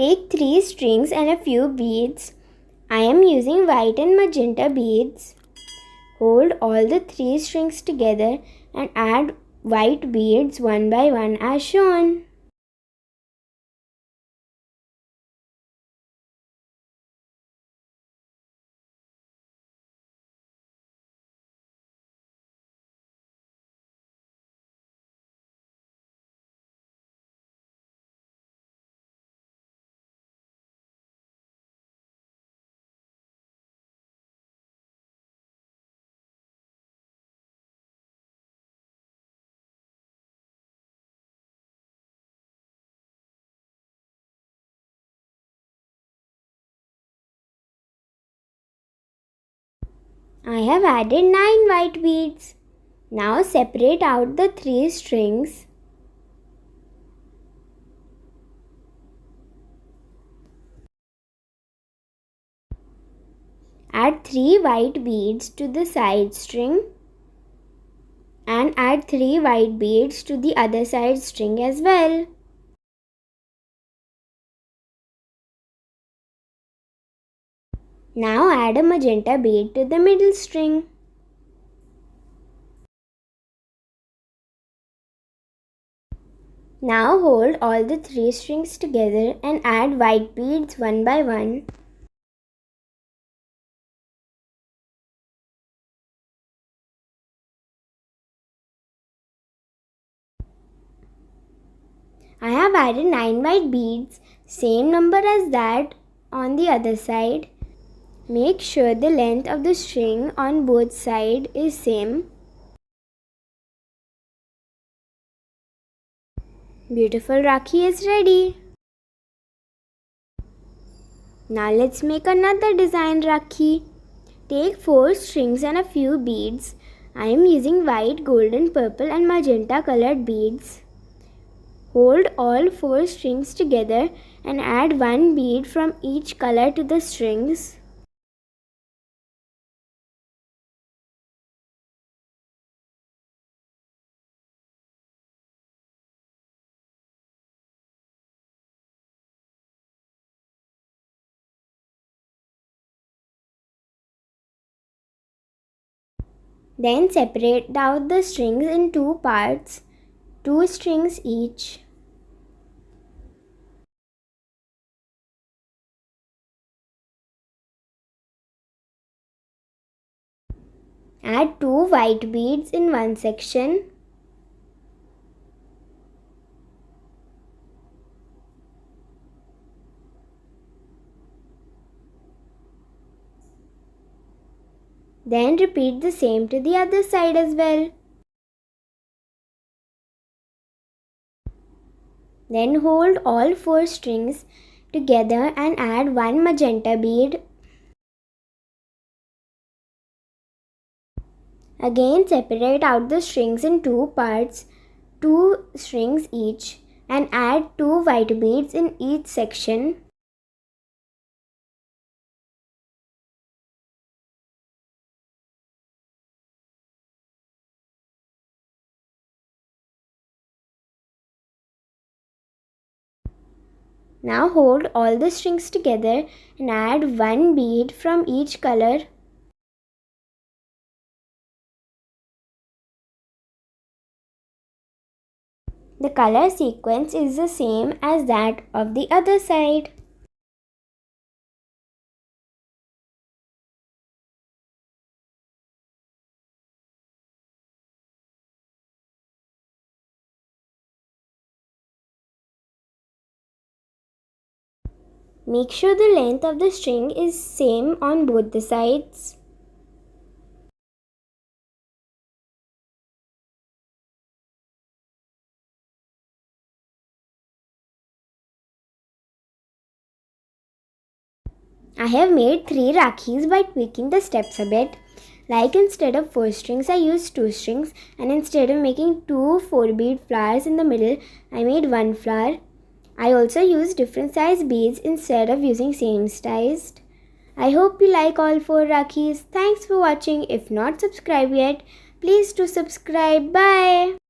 Take 3 strings and a few beads. I am using white and magenta beads. Hold all the 3 strings together and add white beads one by one as shown. I have added 9 white beads. Now separate out the 3 strings. Add 3 white beads to the side string and add 3 white beads to the other side string as well. Now add a magenta bead to the middle string. Now hold all the 3 strings together and add white beads one by one. I have added 9 white beads, same number as that on the other side. Make sure the length of the string on both sides is same. Beautiful Rakhi is ready. Now let's make another design Rakhi. Take 4 strings and a few beads. I am using white, golden, purple and magenta colored beads. Hold all 4 strings together and add 1 bead from each color to the strings. Then separate out the strings in 2 parts, 2 strings each. Add 2 white beads in one section. Then repeat the same to the other side as well. Then hold all 4 strings together and add 1 magenta bead. Again separate out the strings in 2 parts, 2 strings each, and add 2 white beads in each section. Now hold all the strings together and add 1 bead from each color. The color sequence is the same as that of the other side. Make sure the length of the string is same on both the sides. I have made 3 Rakhis by tweaking the steps a bit. Like instead of 4 strings, I used 2 strings, and instead of making 2 4-bead flowers in the middle, I made 1 flower. I also used different size beads instead of using same sized. I hope you like all 4 Rakhis. Thanks for watching. If not subscribed yet, please do subscribe. Bye.